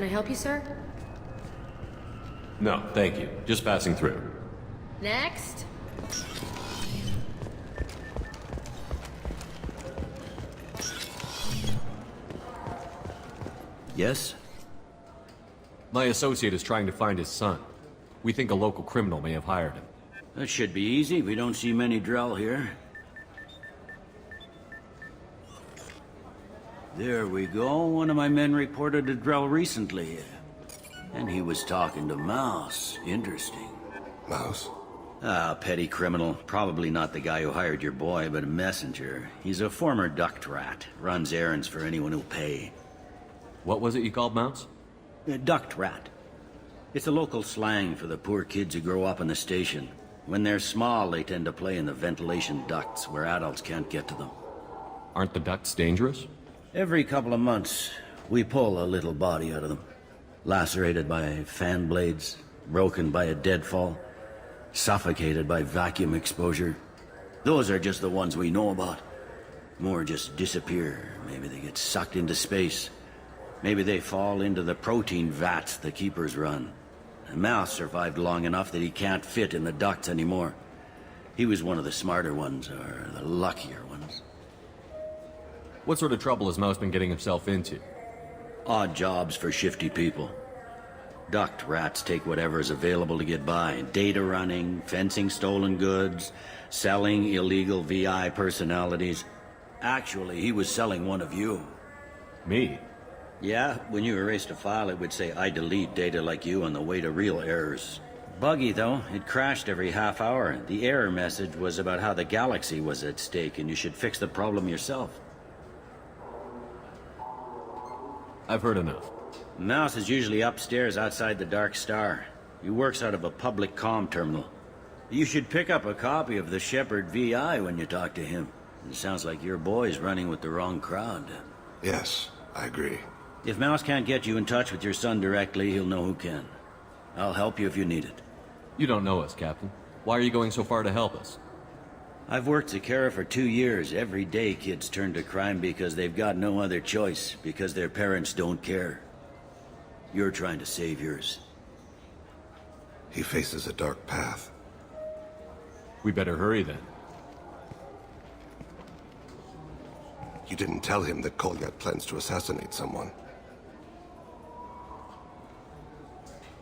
Can I help you, sir? No, thank you. Just passing through. Next. Yes? My associate is trying to find his son. We think a local criminal may have hired him. That should be easy. We don't see many Drell here. There we go. One of my men reported a Drell recently. And he was talking to Mouse. Interesting. Mouse? Ah, petty criminal. Probably not the guy who hired your boy, but a messenger. He's a former duct rat. Runs errands for anyone who'll pay. What was it you called Mouse? A duct rat. It's a local slang for the poor kids who grow up in the station. When they're small, they tend to play in the ventilation ducts where adults can't get to them. Aren't the ducts dangerous? Every couple of months, we pull a little body out of them. Lacerated by fan blades, broken by a deadfall, suffocated by vacuum exposure. Those are just the ones we know about. More just disappear. Maybe they get sucked into space. Maybe they fall into the protein vats the keepers run. And Mouse survived long enough that he can't fit in the ducts anymore. He was one of the smarter ones, or the luckier ones. What sort of trouble has Mouse been getting himself into? Odd jobs for shifty people. Duct rats take whatever is available to get by. Data running, fencing stolen goods, selling illegal VI personalities. Actually, he was selling one of you. Me? Yeah, when you erased a file, it would say, I delete data like you on the way to real errors. Buggy, though. It crashed every half hour. The error message was about how the galaxy was at stake, and you should fix the problem yourself. I've heard enough. Mouse is usually upstairs outside the Dark Star. He works out of a public comm terminal. You should pick up a copy of the Shepard VI when you talk to him. It sounds like your boy's running with the wrong crowd. Yes, I agree. If Mouse can't get you in touch with your son directly, he'll know who can. I'll help you if you need it. You don't know us, Captain. Why are you going so far to help us? I've worked at Kara for 2 years. Every day kids turn to crime because they've got no other choice, because their parents don't care. You're trying to save yours. He faces a dark path. We better hurry then. You didn't tell him that Kolyat plans to assassinate someone.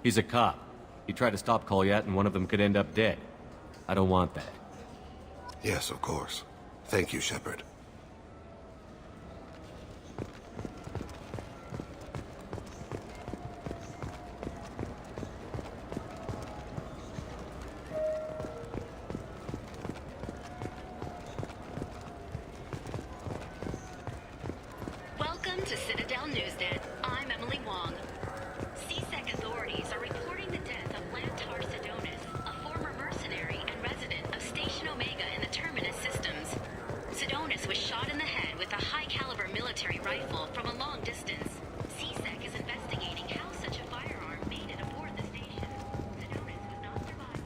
He's a cop. He tried to stop Kolyat and one of them could end up dead. I don't want that. Yes, of course. Thank you, Shepard. Welcome to Citadel Newsnet. I'm Emily Wong. CSEC authorities are reporting the death of Lantar Sidonis, a former mercenary and resident of Station Omega in the Terminus systems. Sidonis was shot in the head with a high-caliber military rifle from a long distance. CSEC is investigating how such a firearm made it aboard the station. Sidonis was not survived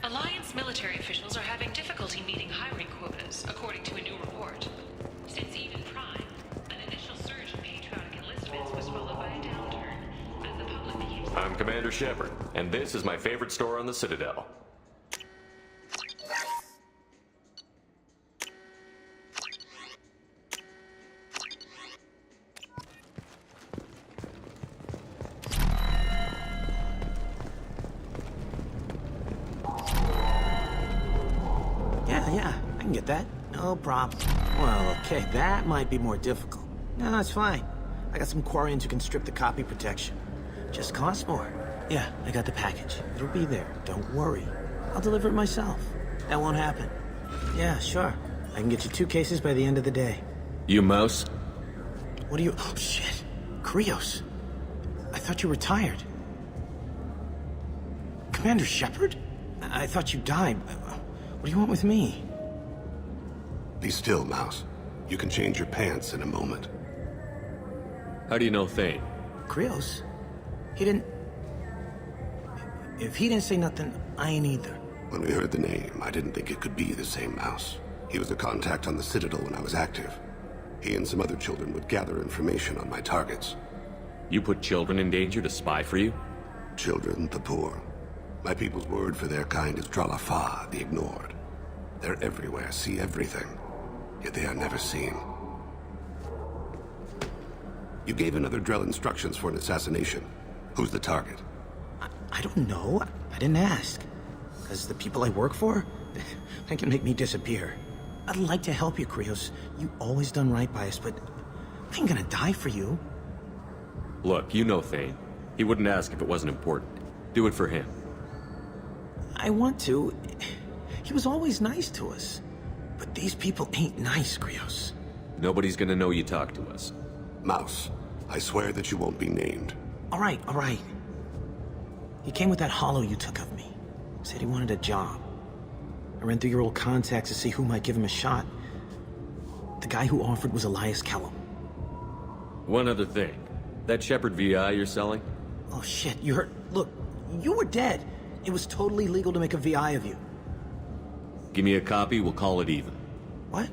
by... Alliance military officials are having difficulty meeting hiring quotas, according to a new report. Since even Prime, an initial surge in patriotic enlistments was followed by a downturn as the public became... I'm Commander Shepard, and this is my favorite store on the Citadel. Yeah, I can get that. No problem. Well, okay, that might be more difficult. No, it's fine. I got some Quarians who can strip the copy protection. Just costs more. Yeah, I got the package. It'll be there. Don't worry. I'll deliver it myself. That won't happen. Yeah, sure. I can get you 2 cases by the end of the day. You Mouse? What are you... Oh, shit. Krios. I thought you retired. Commander Shepard? I thought you died. What do you want with me? Be still, Mouse. You can change your pants in a moment. How do you know Thane? Krios? He didn't... If he didn't say nothing, I ain't either. When we heard the name, I didn't think it could be the same Mouse. He was a contact on the Citadel when I was active. He and some other children would gather information on my targets. You put children in danger to spy for you? Children, the poor. My people's word for their kind is Dralafa, the ignored. They're everywhere, see everything, yet they are never seen. You gave another Drell instructions for an assassination. Who's the target? I don't know. I didn't ask. Because the people I work for, they can make me disappear. I'd like to help you, Krios. You always done right by us, but I ain't gonna die for you. Look, you know Thane. He wouldn't ask if it wasn't important. Do it for him. I want to. He was always nice to us. But these people ain't nice, Krios. Nobody's gonna know you talked to us. Mouse, I swear that you won't be named. All right. He came with that hollow you took of me. Said he wanted a job. I ran through your old contacts to see who might give him a shot. The guy who offered was Elias Kellum. One other thing. That Shepard VI you're selling? Oh shit, you heard? Look, you were dead. It was totally legal to make a VI of you. Give me a copy, we'll call it even. What?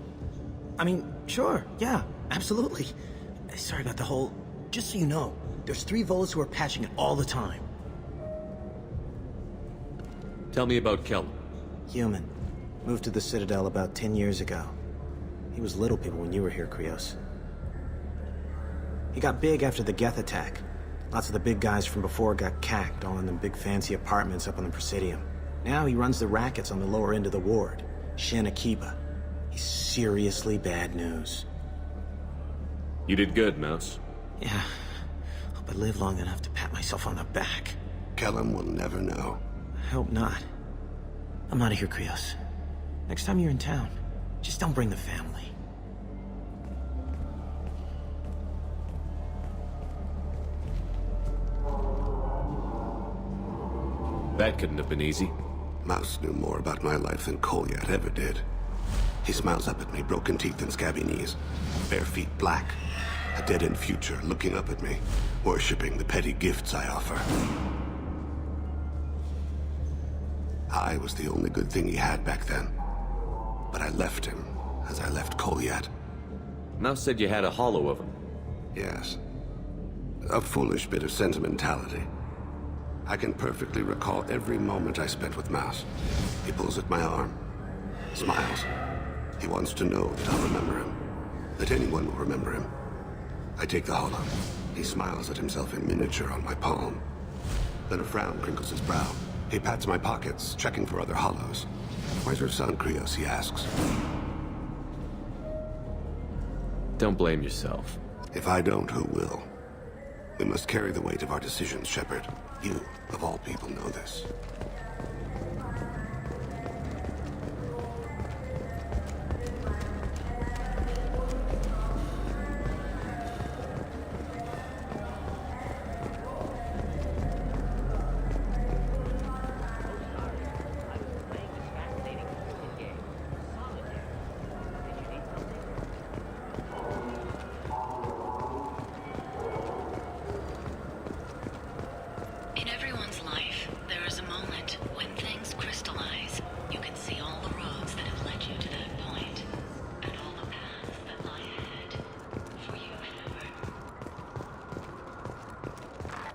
I mean, sure, yeah, absolutely. Sorry about the whole... Just so you know, there's 3 Volas who are patching it all the time. Tell me about Kellum. Human. Moved to the Citadel about 10 years ago. He was little people when you were here, Krios. He got big after the Geth attack. Lots of the big guys from before got cacked, all in them big fancy apartments up on the Presidium. Now he runs the rackets on the lower end of the ward, Shin Akiba. He's seriously bad news. You did good, Mouse. Yeah. Hope I live long enough to pat myself on the back. Kellum will never know. I hope not. I'm out of here, Krios. Next time you're in town, just don't bring the family. That couldn't have been easy. Mouse knew more about my life than Kolyat ever did. He smiles up at me, broken teeth and scabby knees. Bare feet black. A dead-end future looking up at me, worshipping the petty gifts I offer. I was the only good thing he had back then. But I left him, as I left Kolyat. Mouse said you had a hollow of him. Yes. A foolish bit of sentimentality. I can perfectly recall every moment I spent with Mouse. He pulls at my arm, smiles. He wants to know that I'll remember him, that anyone will remember him. I take the hollow. He smiles at himself in miniature on my palm. Then a frown crinkles his brow. He pats my pockets, checking for other hollows. Where's your son, Krios, he asks. Don't blame yourself. If I don't, who will? We must carry the weight of our decisions, Shepard. You, of all people, know this. In everyone's life, there is a moment when things crystallize. You can see all the roads that have led you to that point, and all the paths that lie ahead for you,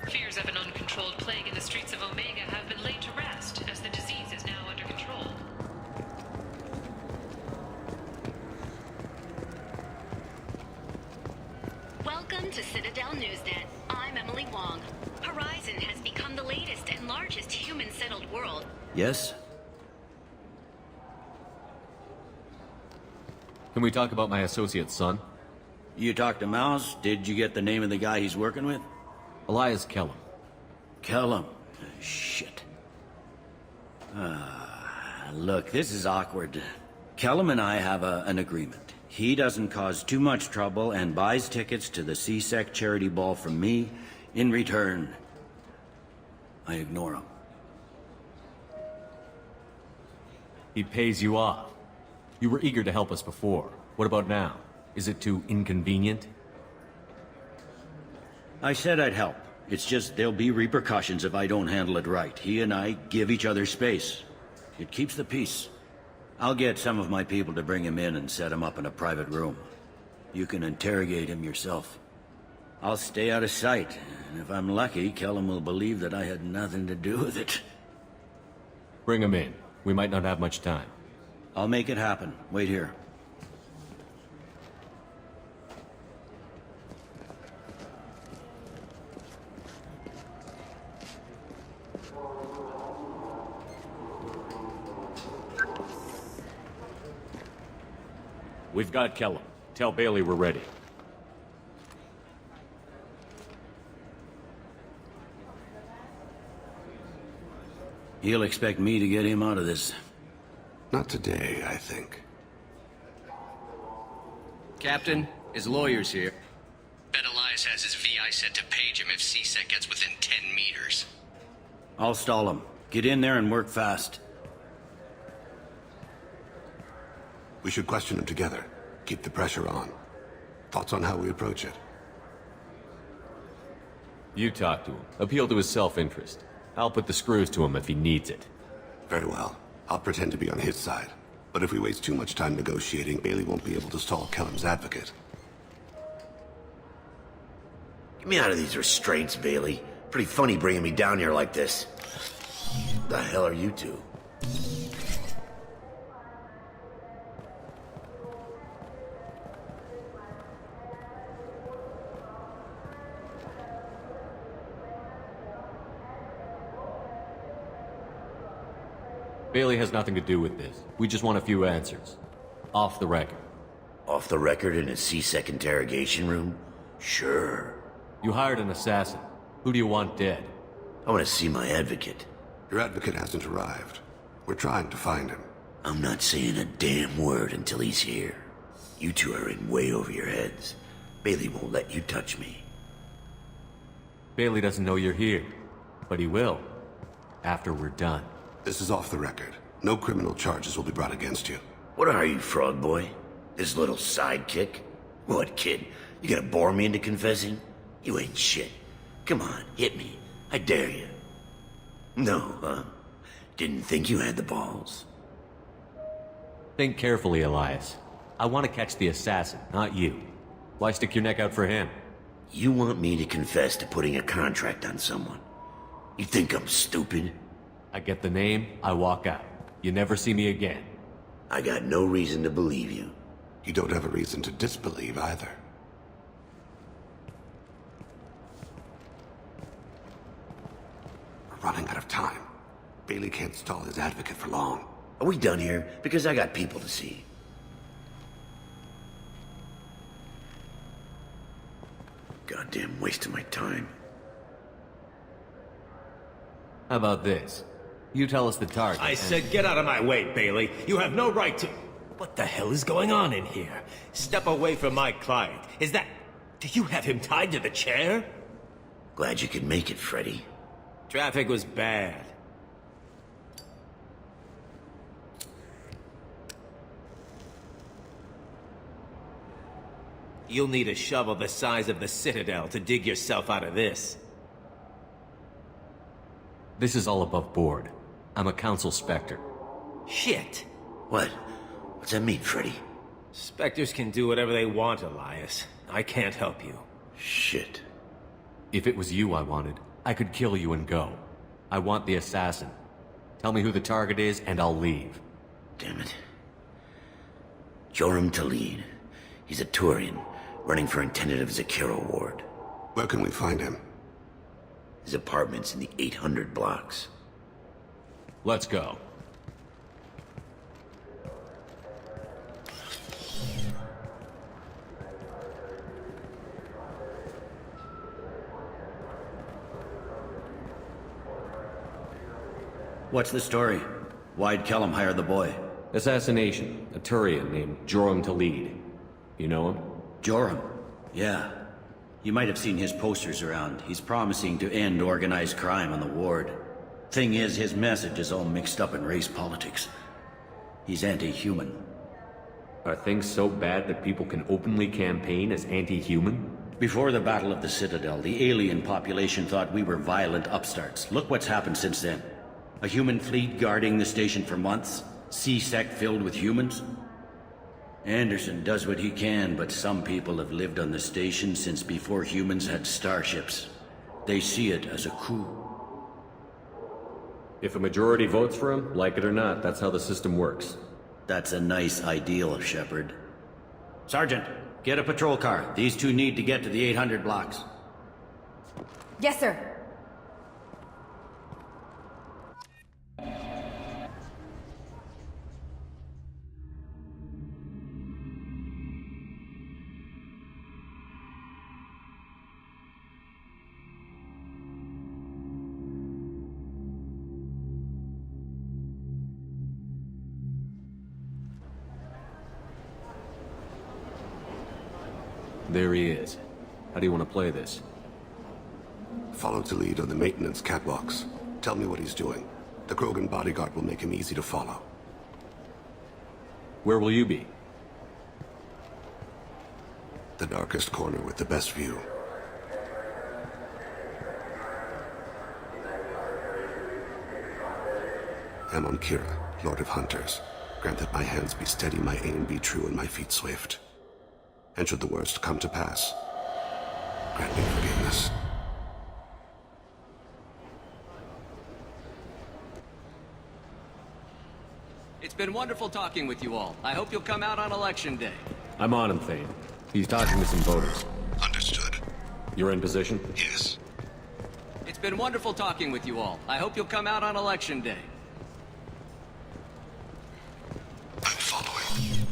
Shepard. Fears of an uncontrolled plague in the streets of Omega have been laid to rest, as the disease is now under control. Welcome to Citadel Newsnet. I'm Emily Wong. Horizon has become the latest and largest human-settled world. Yes? Can we talk about my associate's son? You talked to Mouse? Did you get the name of the guy he's working with? Elias Kellum. Kellum. Shit. Look, this is awkward. Kellum and I have an agreement. He doesn't cause too much trouble and buys tickets to the C-Sec charity ball from me. In return, I ignore him. He pays you off. You were eager to help us before. What about now? Is it too inconvenient? I said I'd help. It's just there'll be repercussions if I don't handle it right. He and I give each other space. It keeps the peace. I'll get some of my people to bring him in and set him up in a private room. You can interrogate him yourself. I'll stay out of sight, and if I'm lucky, Kellum will believe that I had nothing to do with it. Bring him in. We might not have much time. I'll make it happen. Wait here. We've got Kellum. Tell Bailey we're ready. He'll expect me to get him out of this. Not today, I think. Captain, his lawyer's here. Bet Elias has his VI set to page him if C-Sec gets within 10 meters. I'll stall him. Get in there and work fast. We should question him together. Keep the pressure on. Thoughts on how we approach it? You talk to him. Appeal to his self-interest. I'll put the screws to him if he needs it. Very well. I'll pretend to be on his side. But if we waste too much time negotiating, Bailey won't be able to stall Kellum's advocate. Get me out of these restraints, Bailey. Pretty funny bringing me down here like this. The hell are you two? Bailey has nothing to do with this. We just want a few answers. Off the record. Off the record in a C-Sec interrogation room? Sure. You hired an assassin. Who do you want dead? I want to see my advocate. Your advocate hasn't arrived. We're trying to find him. I'm not saying a damn word until he's here. You two are in way over your heads. Bailey won't let you touch me. Bailey doesn't know you're here. But he will. After we're done. This is off the record. No criminal charges will be brought against you. What are you, frog boy? This little sidekick? What, kid? You gonna bore me into confessing? You ain't shit. Come on, hit me. I dare you. No, huh? Didn't think you had the balls. Think carefully, Elias. I want to catch the assassin, not you. Why stick your neck out for him? You want me to confess to putting a contract on someone? You think I'm stupid? I get the name, I walk out. You never see me again. I got no reason to believe you. You don't have a reason to disbelieve either. We're running out of time. Bailey can't stall his advocate for long. Are we done here? Because I got people to see. Goddamn waste of my time. How about this? You tell us the target. I said get out of my way, Bailey. You have no right to... What the hell is going on in here? Step away from my client. Is that... Do you have him tied to the chair? Glad you could make it, Freddy. Traffic was bad. You'll need a shovel the size of the Citadel to dig yourself out of this. This is all above board. I'm a council specter. Shit. What? What's that mean, Freddy? Spectres can do whatever they want, Elias. I can't help you. Shit. If it was you I wanted, I could kill you and go. I want the assassin. Tell me who the target is, and I'll leave. Damn it. Joram Talid. He's a Turian, running for intendant of Zakiro Ward. Where can we find him? His apartment's in the 800 blocks. Let's go. What's the story? Why'd Kellum hire the boy? Assassination. A Turian named Joram Talid. You know him? Joram? Yeah. You might have seen his posters around. He's promising to end organized crime on the ward. Thing is, his message is all mixed up in race politics. He's anti-human. Are things so bad that people can openly campaign as anti-human? Before the Battle of the Citadel, the alien population thought we were violent upstarts. Look what's happened since then. A human fleet guarding the station for months. C-Sec filled with humans. Anderson does what he can, but some people have lived on the station since before humans had starships. They see it as a coup. If a majority votes for him, like it or not, that's how the system works. That's a nice ideal, Shepard. Sergeant, get a patrol car. These two need to get to the 800 blocks. Yes, sir. There he is. How do you want to play this? Follow to lead on the maintenance catwalks. Tell me what he's doing. The Krogan bodyguard will make him easy to follow. Where will you be? The darkest corner with the best view. Amon Kira, Lord of Hunters. Grant that my hands be steady, my aim be true, and my feet swift. And should the worst come to pass, grant me forgiveness. It's been wonderful talking with you all. I hope you'll come out on Election Day. I'm on him, Thane. He's talking to some voters. Understood. You're in position? Yes. It's been wonderful talking with you all. I hope you'll come out on Election Day. I'm following.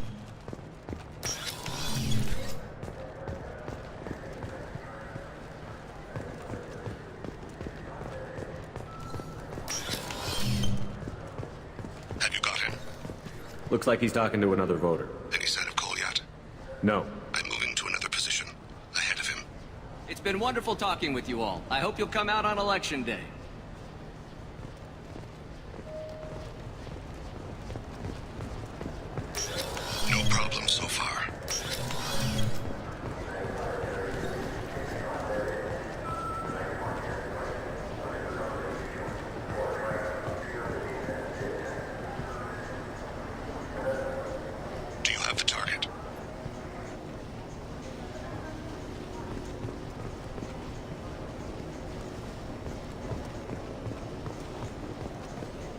Have you got him? Looks like he's talking to another voter. Any sign of Cole yet? No. I'm moving to another position. Ahead of him. It's been wonderful talking with you all. I hope you'll come out on Election Day. No problem so far. Do you have the target?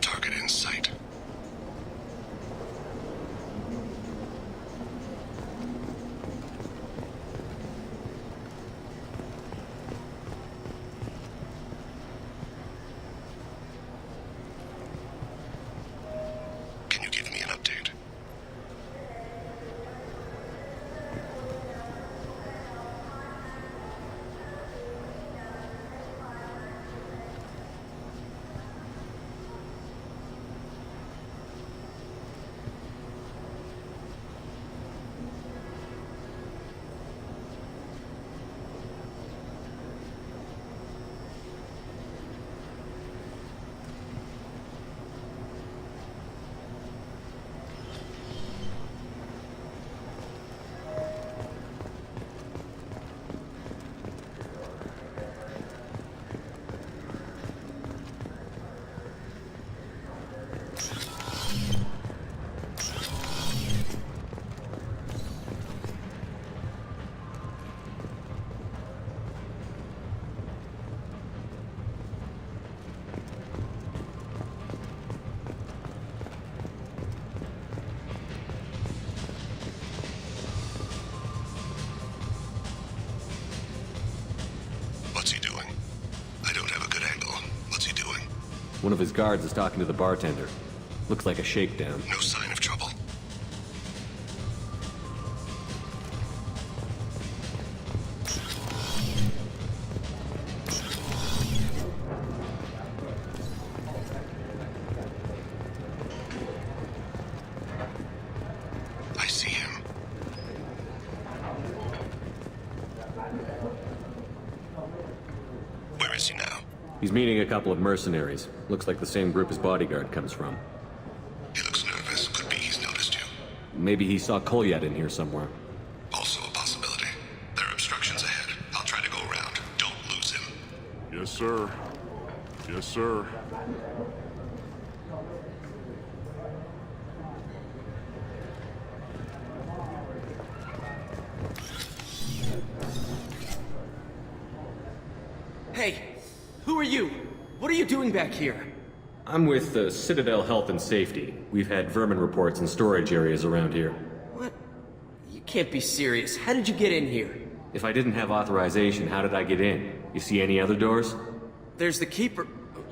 Target in sight. Can you give me an update? What's he doing? I don't have a good angle. What's he doing? One of his guards is talking to the bartender. Looks like a shakedown. No sign of trouble. I see him. Where is he now? He's meeting a couple of mercenaries. Looks like the same group his bodyguard comes from. He looks nervous. Could be he's noticed you. Maybe he saw Kolyat in here somewhere. Also a possibility. There are obstructions ahead. I'll try to go around. Don't lose him. Yes, sir. Yes, sir. Who are you? What are you doing back here? I'm with the Citadel Health and Safety. We've had vermin reports in storage areas around here. What? You can't be serious. How did you get in here? If I didn't have authorization, how did I get in? You see any other doors? There's the keeper.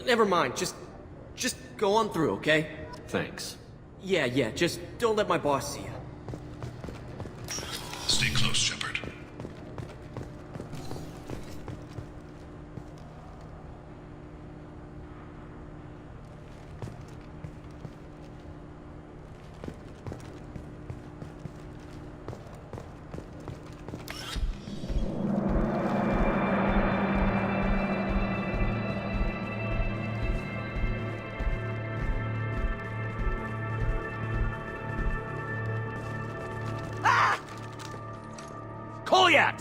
Never mind. Just go on through, okay? Thanks. Yeah, just don't let my boss see you. Stay close, Shepard. Kolyat!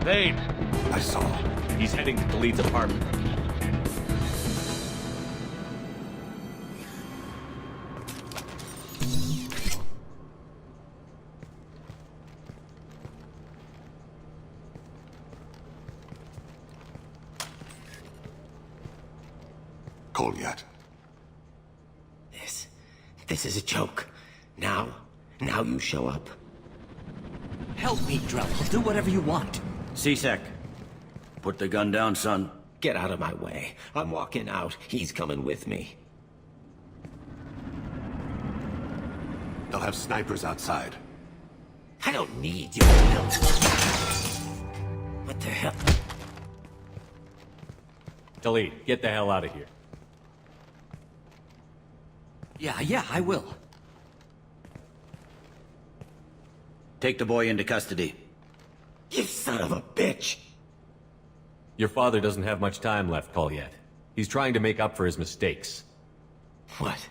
Vane! I saw. He's heading to the lead's apartment. Kolyat. This is a joke. Now you show up. Help me, Drell. I'll do whatever you want. C-Sec. Put the gun down, son. Get out of my way. I'm walking out. He's coming with me. They'll have snipers outside. I don't need your help. What the hell? Talid, get the hell out of here. Yeah, I will. Take the boy into custody. You son of a bitch! Your father doesn't have much time left, Kolyat. He's trying to make up for his mistakes. What?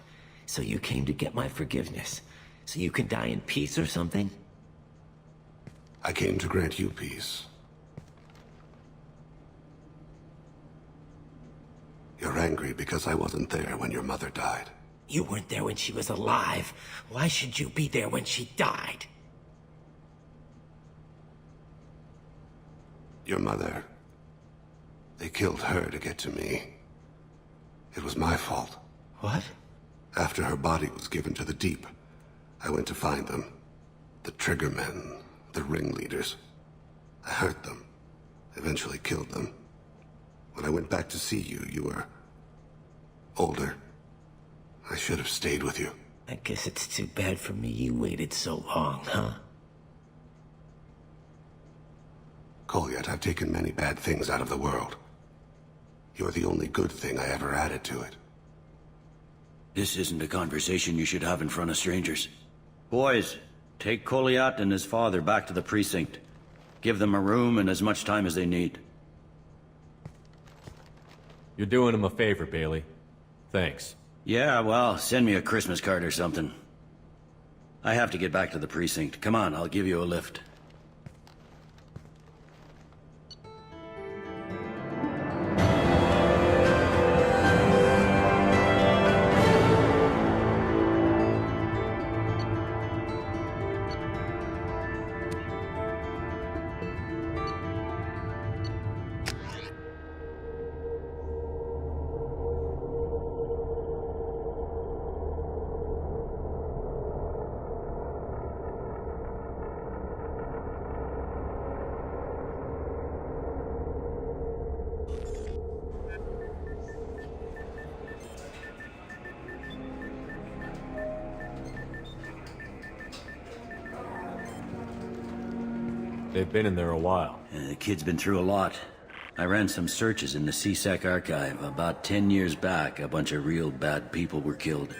So you came to get my forgiveness? So you can die in peace or something? I came to grant you peace. You're angry because I wasn't there when your mother died. You weren't there when she was alive. Why should you be there when she died? Your mother... They killed her to get to me. It was my fault. What? After her body was given to the deep, I went to find them. The triggermen, the ringleaders. I hurt them, eventually killed them. When I went back to see you, you were... older. I should have stayed with you. I guess it's too bad for me you waited so long, huh? Kolyat, I've taken many bad things out of the world. You're the only good thing I ever added to it. This isn't a conversation you should have in front of strangers. Boys, take Kolyat and his father back to the precinct. Give them a room and as much time as they need. You're doing him a favor, Bailey. Thanks. Yeah, well, send me a Christmas card or something. I have to get back to the precinct. Come on, I'll give you a lift. They've been in there a while. The kid's been through a lot. I ran some searches in the C-Sec archive. About 10 years back, a bunch of real bad people were killed.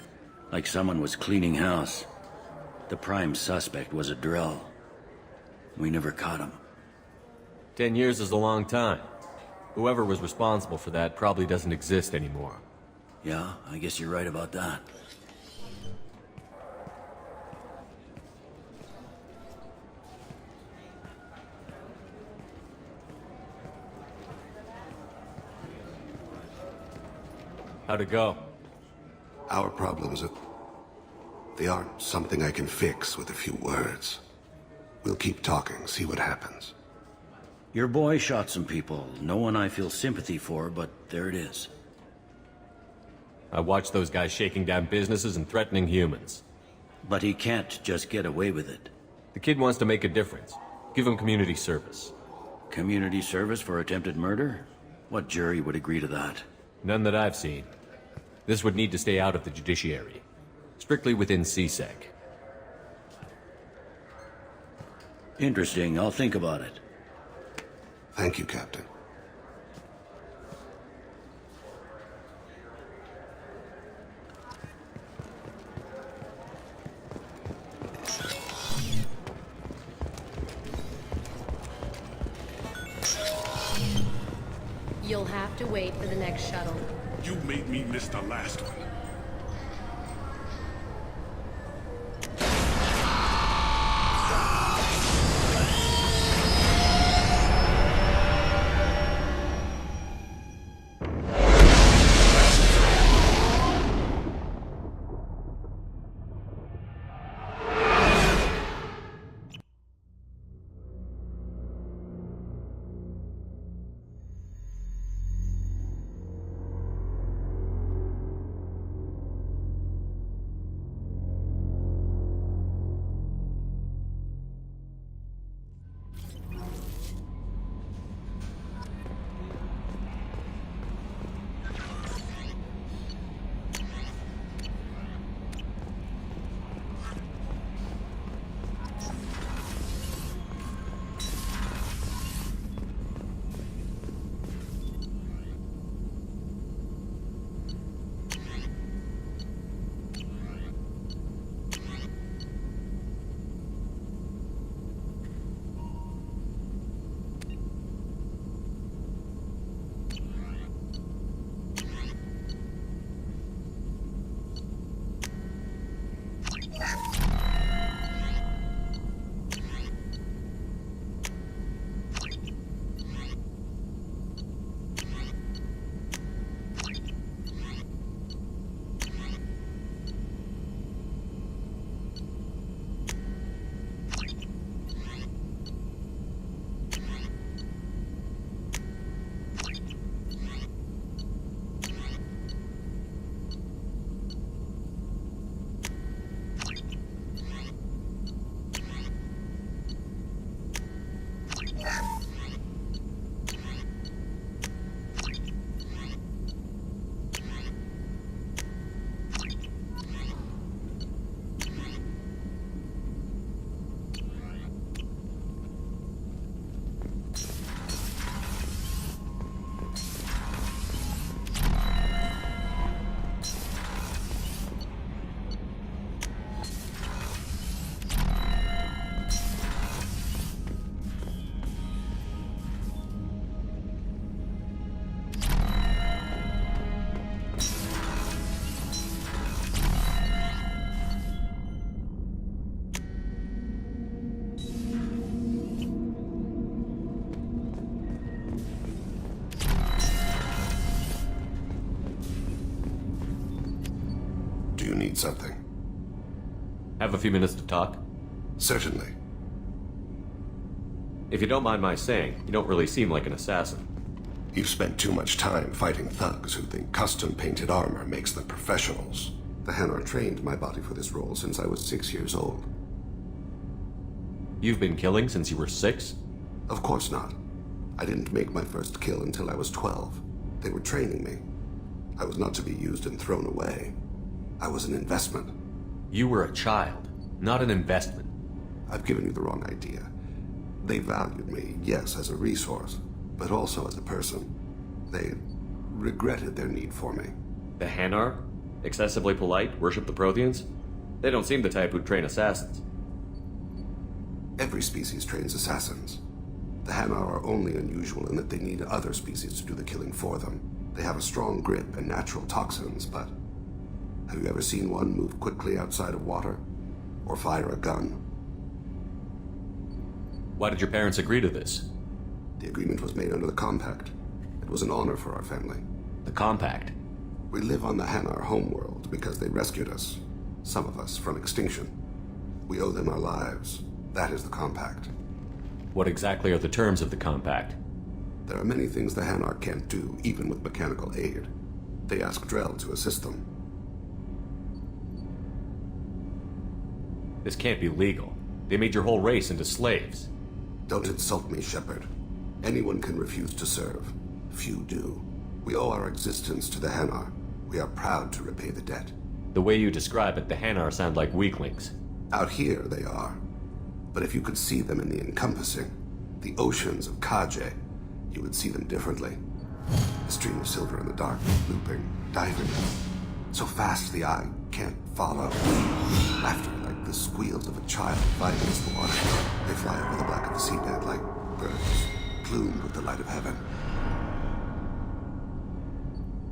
Like someone was cleaning house. The prime suspect was a Drell. We never caught him. 10 years is a long time. Whoever was responsible for that probably doesn't exist anymore. Yeah, I guess you're right about that. How'd it go? Our problems, they aren't something I can fix with a few words. We'll keep talking, see what happens. Your boy shot some people. No one I feel sympathy for, but there it is. I watched those guys shaking down businesses and threatening humans. But he can't just get away with it. The kid wants to make a difference. Give him community service. Community service for attempted murder? What jury would agree to that? None that I've seen. This would need to stay out of the judiciary. Strictly within CSEC. Interesting. I'll think about it. Thank you, Captain. You'll have to wait for the next shuttle. You made me miss the last one. Do you need something? Have a few minutes to talk? Certainly. If you don't mind my saying, you don't really seem like an assassin. You've spent too much time fighting thugs who think custom-painted armor makes them professionals. The Hanar trained my body for this role since I was 6 years old. You've been killing since you were 6? Of course not. I didn't make my first kill until I was 12. They were training me. I was not to be used and thrown away. I was an investment. You were a child, not an investment. I've given you the wrong idea. They valued me, yes, as a resource, but also as a person. They regretted their need for me. The Hanar? Excessively polite, worship the Protheans? They don't seem the type who'd train assassins. Every species trains assassins. The Hanar are only unusual in that they need other species to do the killing for them. They have a strong grip and natural toxins, but have you ever seen one move quickly outside of water? Or fire a gun? Why did your parents agree to this? The agreement was made under the Compact. It was an honor for our family. The Compact? We live on the Hanar homeworld because they rescued us, some of us, from extinction. We owe them our lives, That is the compact. What exactly are the terms of the compact? There are many things the Hanar can't do, even with mechanical aid. They ask Drell to assist them. This can't be legal. They made your whole race into slaves. Don't insult me, Shepard. Anyone can refuse to serve. Few do. We owe our existence to the Hanar. We are proud to repay the debt. The way you describe it, the Hanar sound like weaklings. Out here, they are. But if you could see them in the encompassing, the oceans of Kaje, you would see them differently. A stream of silver in the dark, looping, diving. So fast the eye can't follow. Laughter like the squeals of a child fighting against the water. They fly over the black of the seabed like birds, plumed with the light of heaven.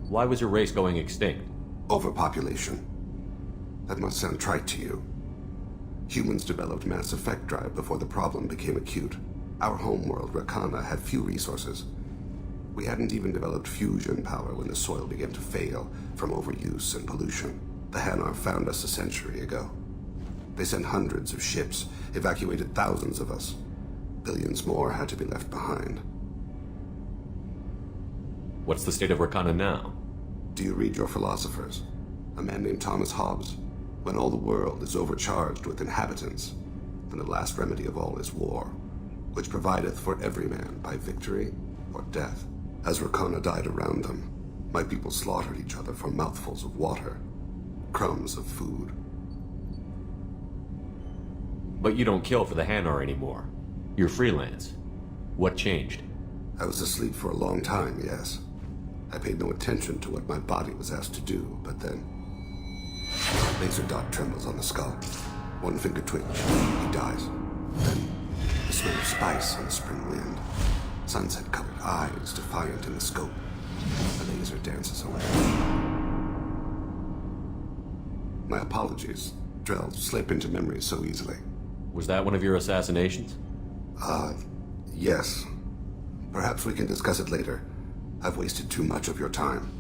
Why was your race going extinct? Overpopulation. That must sound trite to you. Humans developed mass effect drive before the problem became acute. Our homeworld, Rakana, had few resources. We hadn't even developed fusion power when the soil began to fail from overuse and pollution. The Hanar found us a century ago. They sent hundreds of ships, evacuated thousands of us. Billions more had to be left behind. What's the state of Rakana now? Do you read your philosophers? A man named Thomas Hobbes. When all the world is overcharged with inhabitants, then the last remedy of all is war, which provideth for every man by victory or death. As Rakana died around them, my people slaughtered each other for mouthfuls of water, crumbs of food. But you don't kill for the Hanar anymore. You're freelance. What changed? I was asleep for a long time, yes. I paid no attention to what my body was asked to do, but then... Laser dot trembles on the skull. One finger twitch, he dies. Then, the smell of spice on the spring wind. Sunset-colored eyes defiant in the scope. The laser dances away. My apologies. Drell slip into memory so easily. Was that one of your assassinations? Yes. Perhaps we can discuss it later. I've wasted too much of your time.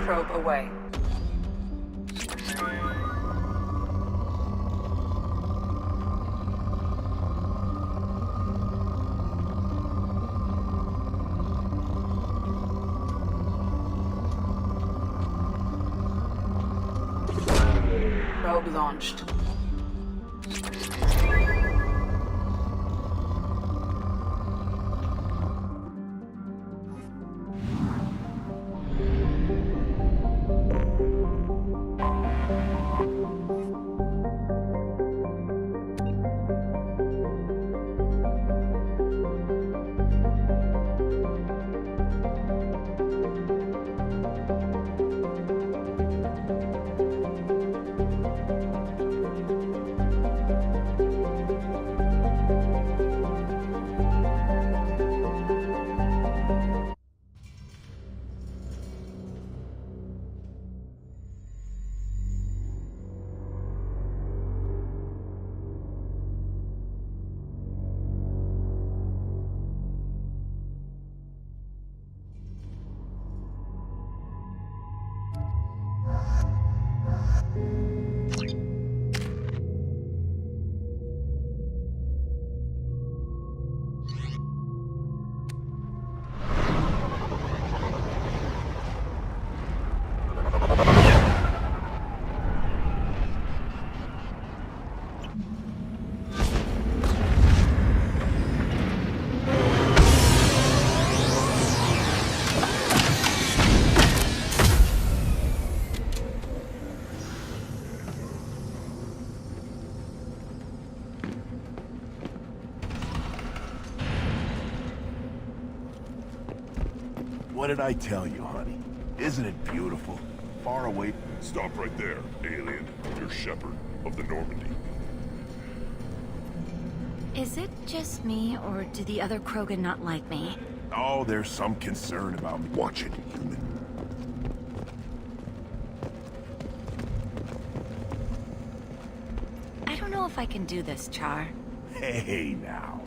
Probe away. Probe launched. What did I tell you, honey? Isn't it beautiful? Far away. Stop right there, alien. You're Shepard of the Normandy. Is it just me, or do the other Krogan not like me? Oh, there's some concern about me. Watch it, human. I don't know if I can do this, Char. Hey, now.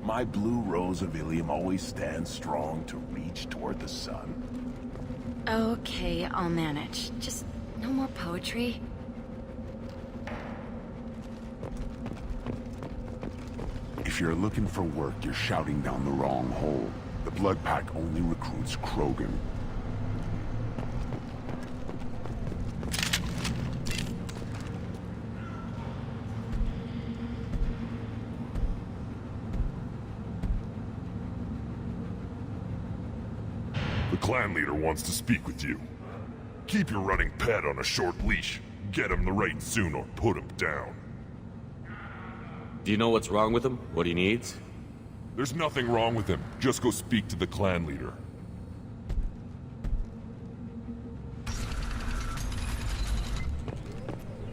My blue rose of Ilium always stands strong to reach toward the sun. Okay, I'll manage. Just no more poetry. If you're looking for work, you're shouting down the wrong hole. The Blood Pack only recruits Krogan. The clan leader wants to speak with you. Keep your running pet on a short leash. Get him the right soon or put him down. Do you know what's wrong with him? What he needs? There's nothing wrong with him. Just go speak to the clan leader.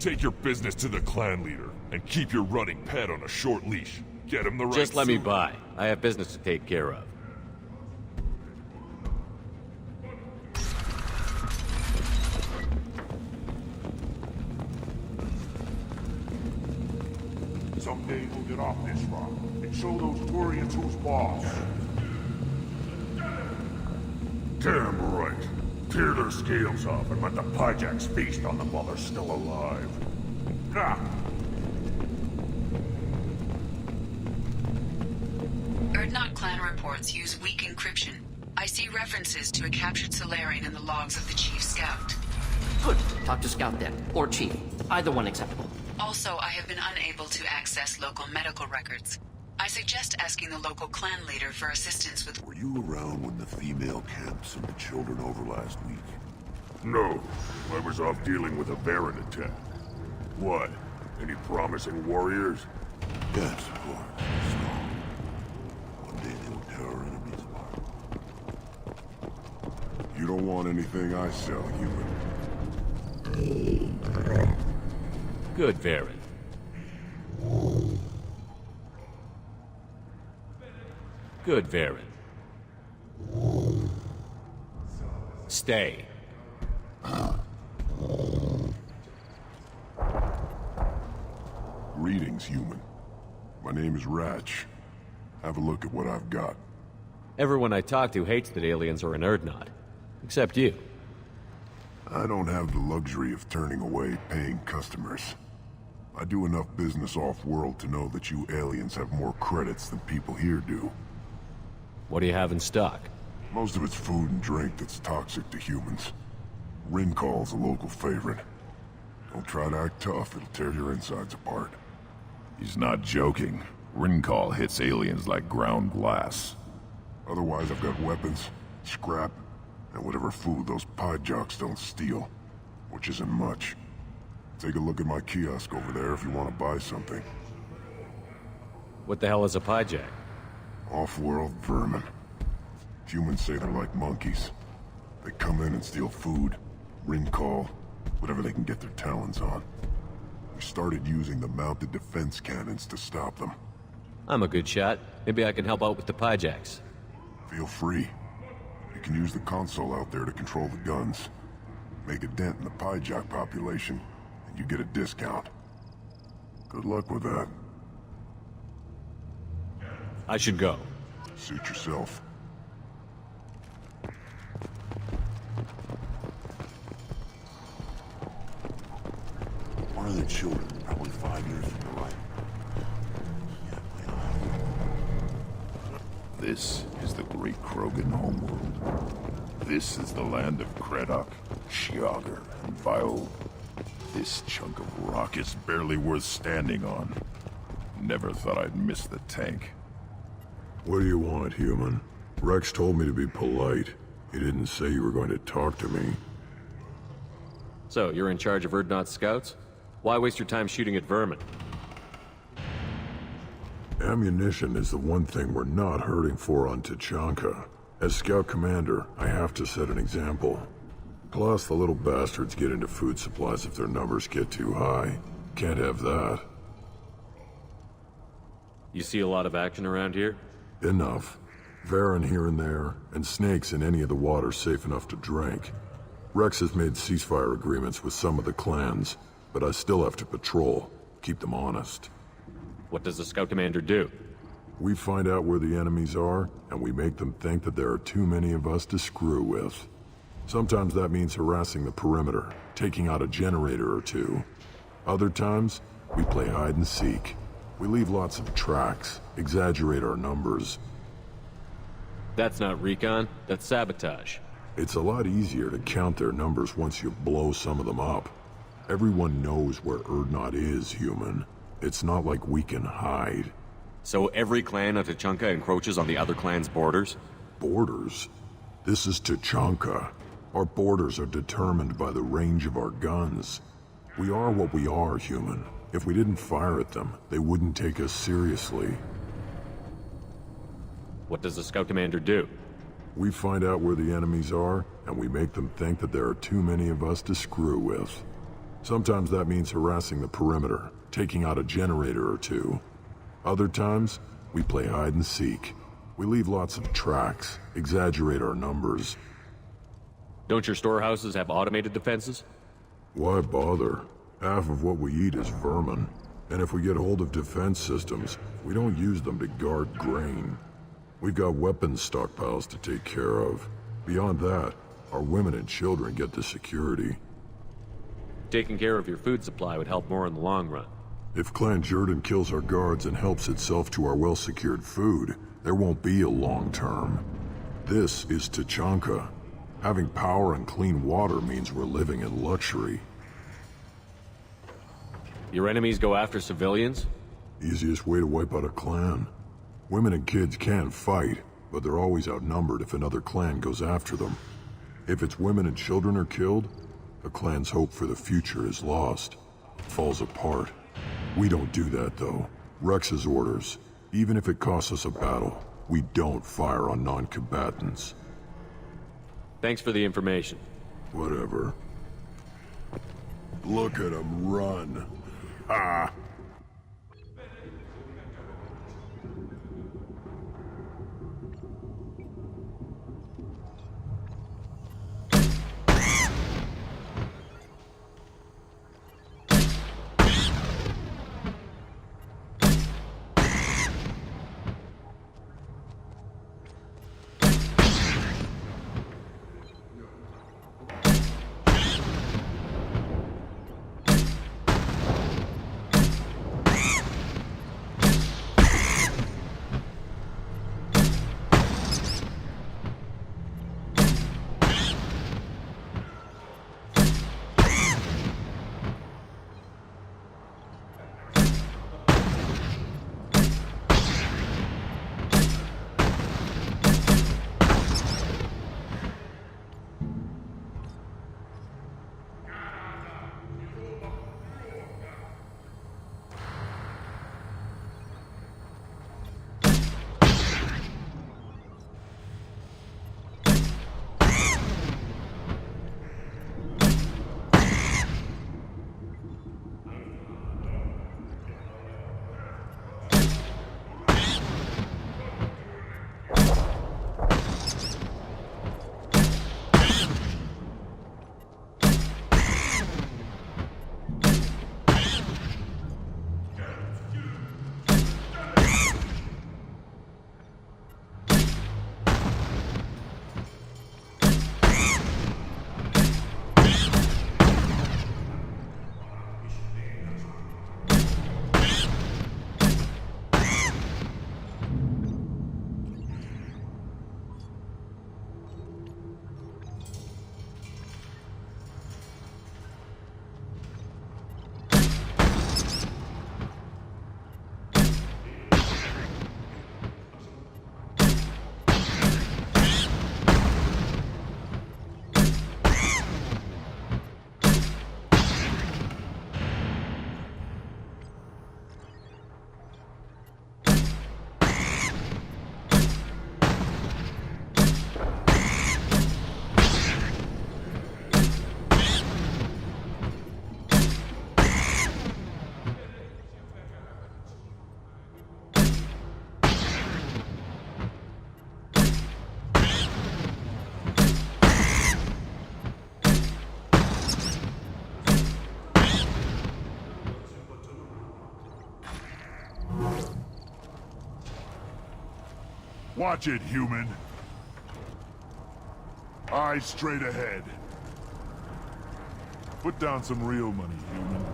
Take your business to the clan leader, and keep your running pet on a short leash. Get him the right Just let me suit. by. I have business to take care of. Someday we'll get off this rock and show those Turians who's boss. Damn right. Tear their scales off and let the Pyjaks feast on them while they're still alive. Ah. Erdnot clan reports use weak encryption. I see references to a captured Solarian in the logs of the Chief Scout. Good. Talk to Scout then. Or Chief. Either one acceptable. Also, I have been unable to access local medical records. I suggest asking the local clan leader for assistance with... Were you around when the female camp sent the children over last week? No. I was off dealing with a Baron attack. What? Any promising warriors? Yes, of course. Strong. One day they will tear our enemies apart. You don't want anything I sell, human. Good, Varen. Good, Varen. Stay. Greetings, human. My name is Ratch. Have a look at what I've got. Everyone I talk to hates that aliens are an Erdnot. Except you. I don't have the luxury of turning away paying customers. I do enough business off-world to know that you aliens have more credits than people here do. What do you have in stock? Most of it's food and drink that's toxic to humans. Rincall's a local favorite. Don't try to act tough, it'll tear your insides apart. He's not joking. Rincall hits aliens like ground glass. Otherwise, I've got weapons, scrap, and whatever food those Pyjaks don't steal. Which isn't much. Take a look at my kiosk over there if you want to buy something. What the hell is a Pyjak? Off-world vermin. Humans say they're like monkeys. They come in and steal food, Rincall, whatever they can get their talons on. We started using the mounted defense cannons to stop them. I'm a good shot. Maybe I can help out with the Pyjaks. Feel free. You can use the console out there to control the guns. Make a dent in the Pyjak population, and you get a discount. Good luck with that. I should go. Suit yourself. One of the children, probably 5 years from the right. This is the great Krogan homeworld. This is the land of Kredok, Shiagar, and Viol. This chunk of rock is barely worth standing on. Never thought I'd miss the tank. What do you want, human? Rex told me to be polite. He didn't say you were going to talk to me. So, you're in charge of Erdnot scouts? Why waste your time shooting at vermin? Ammunition is the one thing we're not hurting for on Tachanka. As Scout Commander, I have to set an example. Plus, the little bastards get into food supplies if their numbers get too high. Can't have that. You see a lot of action around here? Enough. Varen here and there, and snakes in any of the water safe enough to drink. Rex has made ceasefire agreements with some of the clans, but I still have to patrol, keep them honest. What does the Scout Commander do? We find out where the enemies are, and we make them think that there are too many of us to screw with. Sometimes that means harassing the perimeter, taking out a generator or two. Other times, we play hide and seek. We leave lots of tracks, exaggerate our numbers. That's not recon, that's sabotage. It's a lot easier to count their numbers once you blow some of them up. Everyone knows where Erdnot is, human. It's not like we can hide. So every clan of Tachanka encroaches on the other clan's borders? Borders? This is Tachanka. Our borders are determined by the range of our guns. We are what we are, human. If we didn't fire at them, they wouldn't take us seriously. What does the Scout Commander do? We find out where the enemies are, and we make them think that there are too many of us to screw with. Sometimes that means harassing the perimeter, taking out a generator or two. Other times, we play hide and seek. We leave lots of tracks, exaggerate our numbers. Don't your storehouses have automated defenses? Why bother? Half of what we eat is vermin. And if we get hold of defense systems, we don't use them to guard grain. We've got weapons stockpiles to take care of. Beyond that, our women and children get the security. Taking care of your food supply would help more in the long run. If Clan Jordan kills our guards and helps itself to our well-secured food, there won't be a long term. This is Tachanka. Having power and clean water means we're living in luxury. Your enemies go after civilians? Easiest way to wipe out a clan. Women and kids can fight, but they're always outnumbered if another clan goes after them. If its women and children are killed, a clan's hope for the future is lost. It falls apart. We don't do that, though. Rex's orders. Even if it costs us a battle, we don't fire on non-combatants. Thanks for the information. Whatever. Look at him run. Ah! Watch it, human. Eyes straight ahead. Put down some real money, human.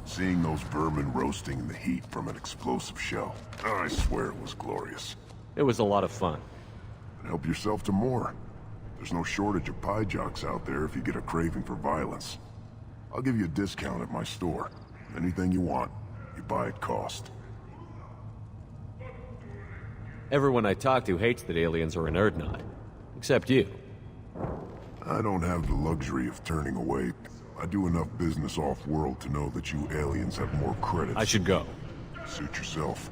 Seeing those vermin roasting in the heat from an explosive shell, I swear it was glorious. It was a lot of fun. Help yourself to more. There's no shortage of pie jocks out there if you get a craving for violence. I'll give you a discount at my store. Anything you want, you buy at cost. Everyone I talk to hates that aliens are an Erdnot. Except you. I don't have the luxury of turning away. I do enough business off-world to know that you aliens have more credits. I should go. Suit yourself.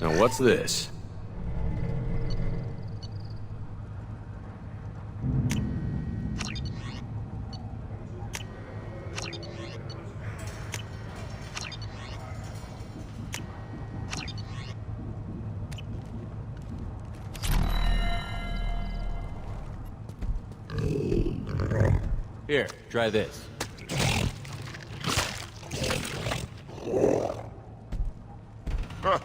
Now what's this? Here, try this. Huh.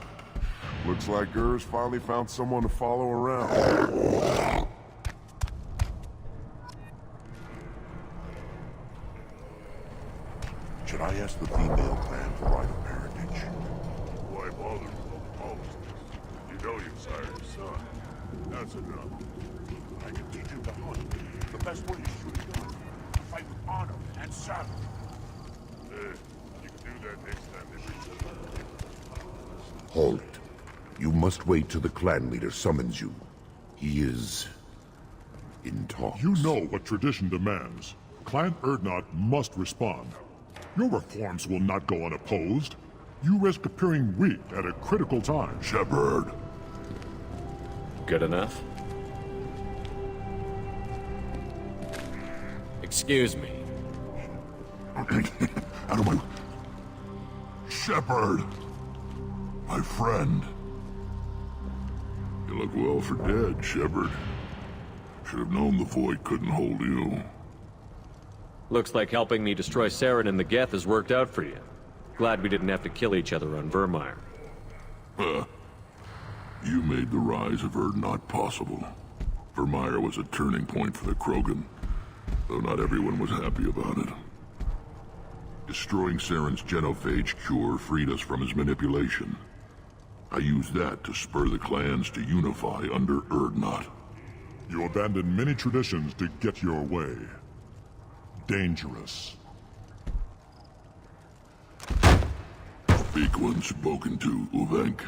Looks like Gur's finally found someone to follow around. Should I ask the female clan for right of parentage? Why bother with politics? You know you've sired your son. That's enough. I can teach him to hunt. The best way to shoot a gun. Fight with honor and savage. You can do that next time they reach the... Halt. You must wait till the clan leader summons you. He is... in talks. You know what tradition demands. Clan Erdnot must respond. Your reforms will not go unopposed. You risk appearing weak at a critical time. Shepard. Good enough? Excuse me. Out of my... Shepard! My friend. You look well for dead, Shepard. Should have known the Void couldn't hold you. Looks like helping me destroy Saren and the Geth has worked out for you. Glad we didn't have to kill each other on Vermeer. You made the rise of Erdnot possible. Vermeer was a turning point for the Krogan, though not everyone was happy about it. Destroying Saren's genophage cure freed us from his manipulation. I used that to spur the clans to unify under Erdnot. You abandoned many traditions to get your way. Dangerous. Speak when spoken to, Uvenk.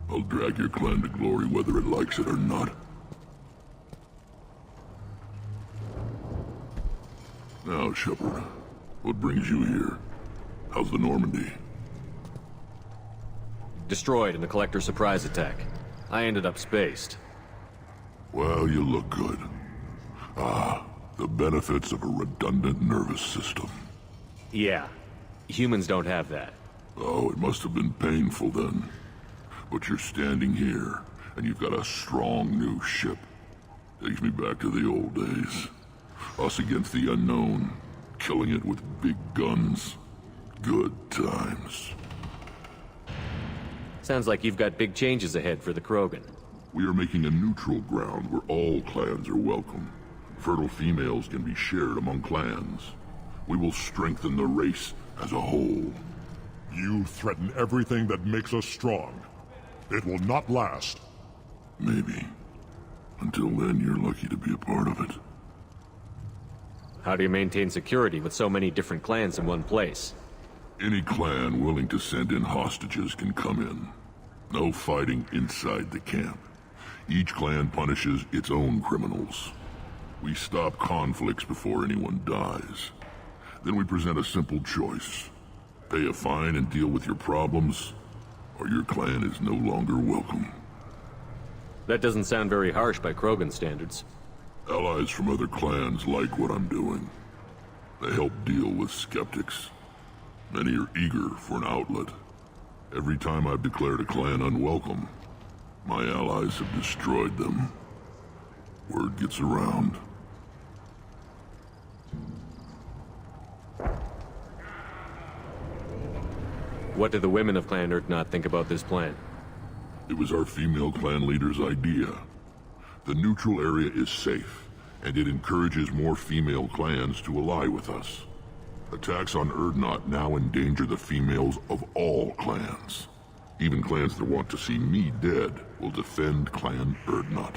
I'll drag your clan to glory whether it likes it or not. Now, Shepard, what brings you here? How's the Normandy? Destroyed in the Collector surprise attack. I ended up spaced. Well, you look good. Ah, the benefits of a redundant nervous system. Yeah. Humans don't have that. Oh, it must have been painful then. But you're standing here, and you've got a strong new ship. Takes me back to the old days. Us against the unknown, killing it with big guns. Good times. Sounds like you've got big changes ahead for the Krogan. We are making a neutral ground where all clans are welcome. Fertile females can be shared among clans. We will strengthen the race as a whole. You threaten everything that makes us strong. It will not last. Maybe. Until then, you're lucky to be a part of it. How do you maintain security with so many different clans in one place? Any clan willing to send in hostages can come in. No fighting inside the camp. Each clan punishes its own criminals. We stop conflicts before anyone dies. Then we present a simple choice. Pay a fine and deal with your problems, or your clan is no longer welcome. That doesn't sound very harsh by Krogan standards. Allies from other clans like what I'm doing. They help deal with skeptics. Many are eager for an outlet. Every time I've declared a clan unwelcome, my allies have destroyed them. Word gets around. What do the women of Clan Urdnot think about this plan? It was our female clan leader's idea. The neutral area is safe, and it encourages more female clans to ally with us. Attacks on Urdnot now endanger the females of all clans. Even clans that want to see me dead will defend Clan Urdnot.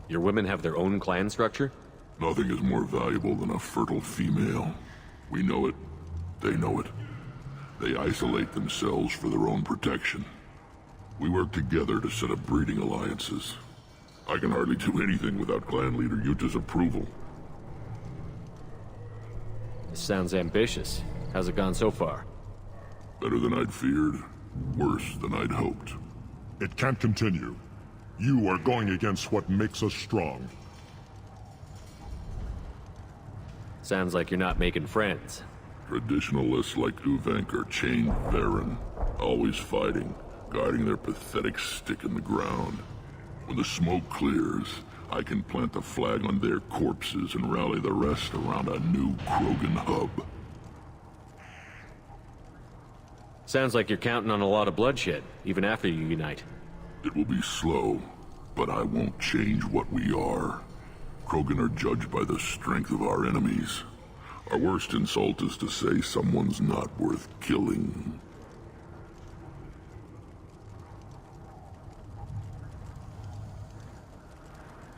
Your women have their own clan structure? Nothing is more valuable than a fertile female. We know it. They know it. They isolate themselves for their own protection. We work together to set up breeding alliances. I can hardly do anything without clan leader Yuta's approval. This sounds ambitious. How's it gone so far? Better than I'd feared. Worse than I'd hoped. It can't continue. You are going against what makes us strong. Sounds like you're not making friends. Traditionalists like Uvenk are chained Varen, always fighting, guiding their pathetic stick in the ground. When the smoke clears, I can plant the flag on their corpses and rally the rest around a new Krogan hub. Sounds like you're counting on a lot of bloodshed, even after you unite. It will be slow, but I won't change what we are. Krogan are judged by the strength of our enemies. Our worst insult is to say someone's not worth killing.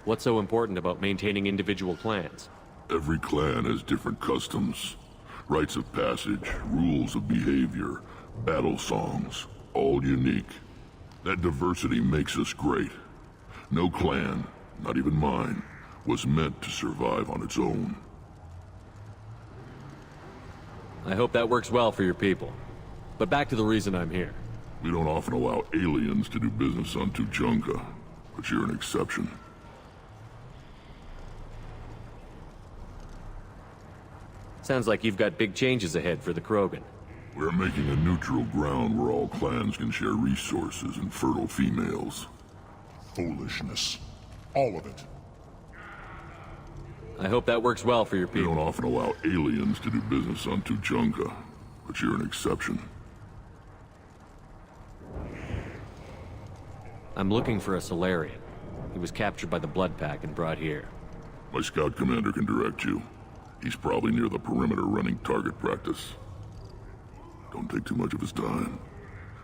What's so important about maintaining individual clans? Every clan has different customs, rites of passage, rules of behavior, battle songs, all unique. That diversity makes us great. No clan, not even mine, was meant to survive on its own. I hope that works well for your people. But back to the reason I'm here. We don't often allow aliens to do business on Tuchanka, but you're an exception. Sounds like you've got big changes ahead for the Krogan. We're making a neutral ground where all clans can share resources and fertile females. Foolishness. All of it. I hope that works well for your We people. don't often allow aliens to do business on Tuchanka, but you're an exception. I'm looking for a Solarian. He was captured by the Blood Pack and brought here. My scout commander can direct you. He's probably near the perimeter running target practice. Don't take too much of his time.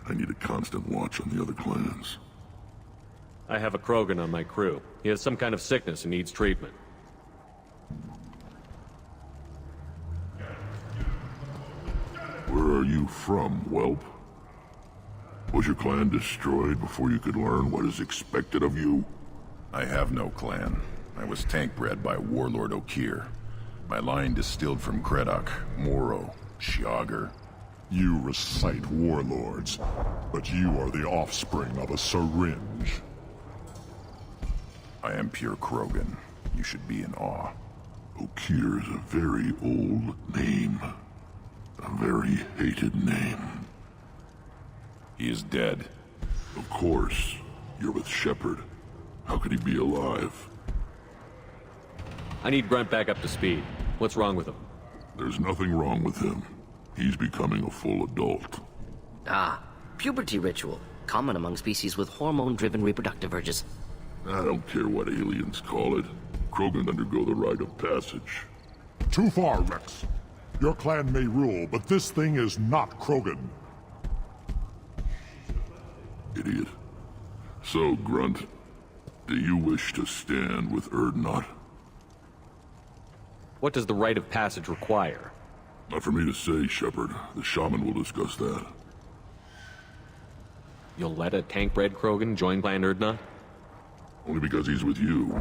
I need a constant watch on the other clans. I have a Krogan on my crew. He has some kind of sickness and needs treatment. Where are you from, whelp? Was your clan destroyed before you could learn what is expected of you? I have no clan. I was tank bred by Warlord Okir. My line distilled from Kredok, Moro, Shiagar. You recite warlords, but you are the offspring of a syringe. I am pure Krogan. You should be in awe. Okir is a very old name. A very hated name. He is dead. Of course. You're with Shepard. How could he be alive? I need Grunt back up to speed. What's wrong with him? There's nothing wrong with him. He's becoming a full adult. Ah, puberty ritual. Common among species with hormone-driven reproductive urges. I don't care what aliens call it. Krogan undergo the rite of passage. Too far, Rex. Your clan may rule, but this thing is not Krogan. Idiot. So, Grunt, do you wish to stand with Urdnot? What does the rite of passage require? Not for me to say, Shepard. The shaman will discuss that. You'll let a tank-bred Krogan join Clan Urdnot? Only because he's with you.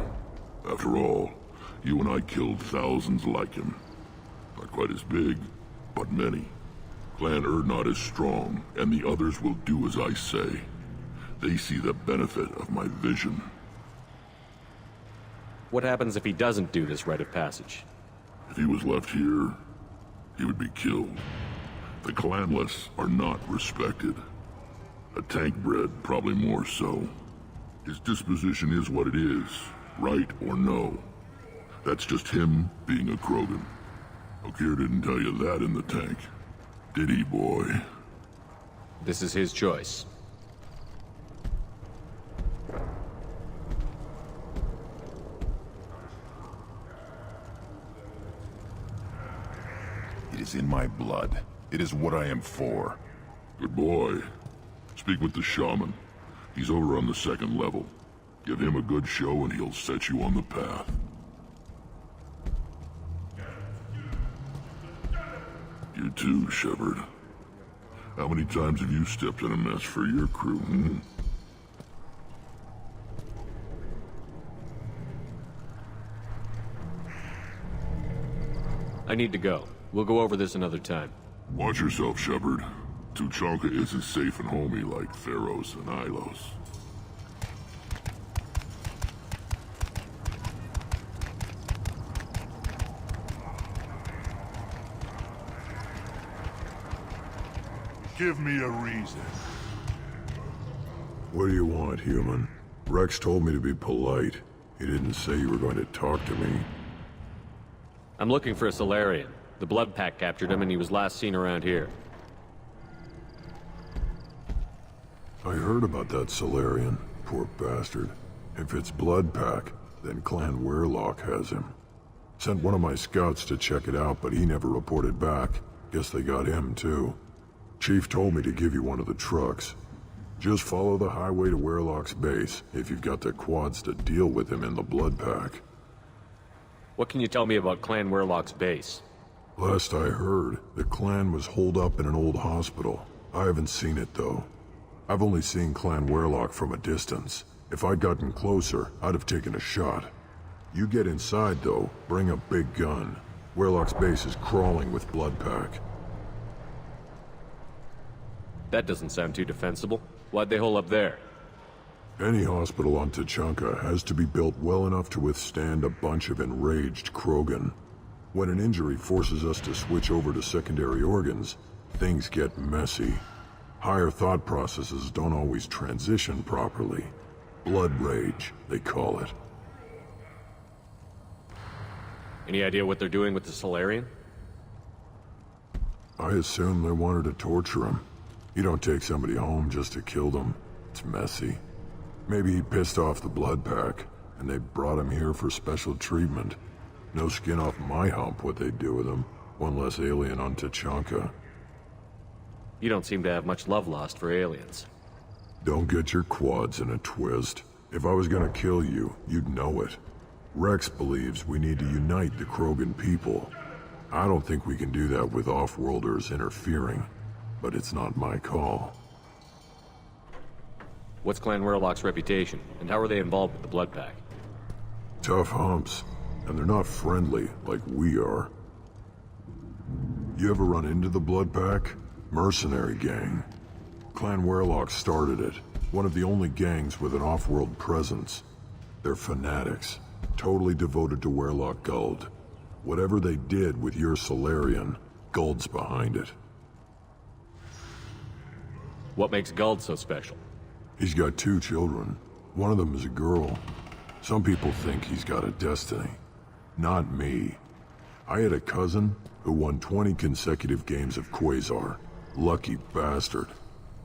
After all, you and I killed thousands like him. Not quite as big, but many. Clan Erdnot is strong, and the others will do as I say. They see the benefit of my vision. What happens if he doesn't do this rite of passage? If he was left here, he would be killed. The clanless are not respected. A tank bred, probably more so. His disposition is what it is, right or no. That's just him being a Krogan. Okir didn't tell you that in the tank. Did he, boy? This is his choice. It is in my blood. It is what I am for. Good boy. Speak with the shaman. He's over on the second level. Give him a good show and he'll set you on the path. You too, Shepard. How many times have you stepped in a mess for your crew, hmm? I need to go. We'll go over this another time. Watch yourself, Shepard. Tuchanka isn't safe and homey like Theros and Ilos. Give me a reason. What do you want, human? Rex told me to be polite. He didn't say you were going to talk to me. I'm looking for a Solarian. The Blood Pack captured him and he was last seen around here. I heard about that Solarian. Poor bastard. If it's Blood Pack, then Clan Werelock has him. Sent one of my scouts to check it out, but he never reported back. Guess they got him, too. Chief told me to give you one of the trucks. Just follow the highway to Werelock's base, if you've got the quads to deal with him in the Blood Pack. What can you tell me about Clan Werelock's base? Last I heard, the clan was holed up in an old hospital. I haven't seen it, though. I've only seen Clan Werelock from a distance. If I'd gotten closer, I'd have taken a shot. You get inside, though, bring a big gun. Werelock's base is crawling with Blood Pack. That doesn't sound too defensible. Why'd they hole up there? Any hospital on Tuchanka has to be built well enough to withstand a bunch of enraged Krogan. When an injury forces us to switch over to secondary organs, things get messy. Higher thought processes don't always transition properly. Blood rage, they call it. Any idea what they're doing with the Solarian? I assume they wanted to torture him. You don't take somebody home just to kill them. It's messy. Maybe he pissed off the Blood Pack, and they brought him here for special treatment. No skin off my hump what they'd do with him. One less alien on Tuchanka. You don't seem to have much love lost for aliens. Don't get your quads in a twist. If I was gonna kill you, you'd know it. Rex believes we need to unite the Krogan people. I don't think we can do that with off-worlders interfering, but it's not my call. What's Clan Werelock's reputation, and how are they involved with the Blood Pack? Tough humps, and they're not friendly like we are. You ever run into the Blood Pack? Mercenary gang. Clan Werelock started it, one of the only gangs with an off-world presence. They're fanatics, totally devoted to Werelock Guld. Whatever they did with your Solarian, Guld's behind it. What makes Guld so special? He's got 2 children. One of them is a girl. Some people think he's got a destiny. Not me. I had a cousin who won 20 consecutive games of Quasar. Lucky bastard.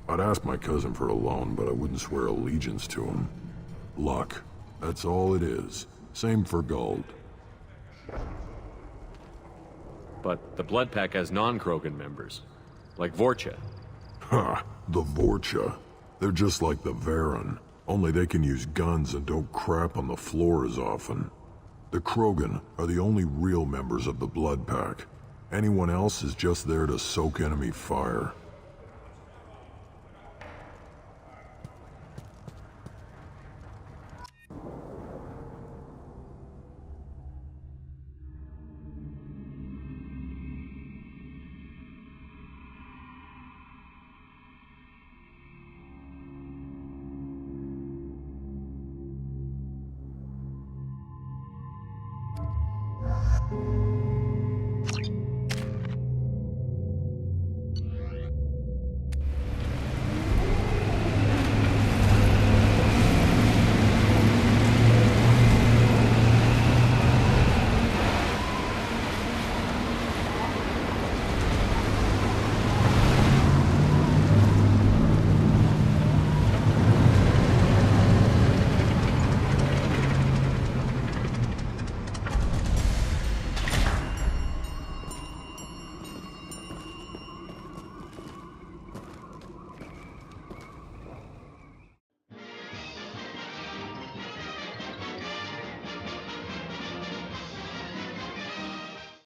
I'd ask my cousin for a loan, but I wouldn't swear allegiance to him. Luck. That's all it is. Same for Guld. But the Blood Pack has non-Krogan members, like Vorcha. Ha! The Vorcha. They're just like the Varen, only they can use guns and don't crap on the floor as often. The Krogan are the only real members of the Blood Pack. Anyone else is just there to soak enemy fire.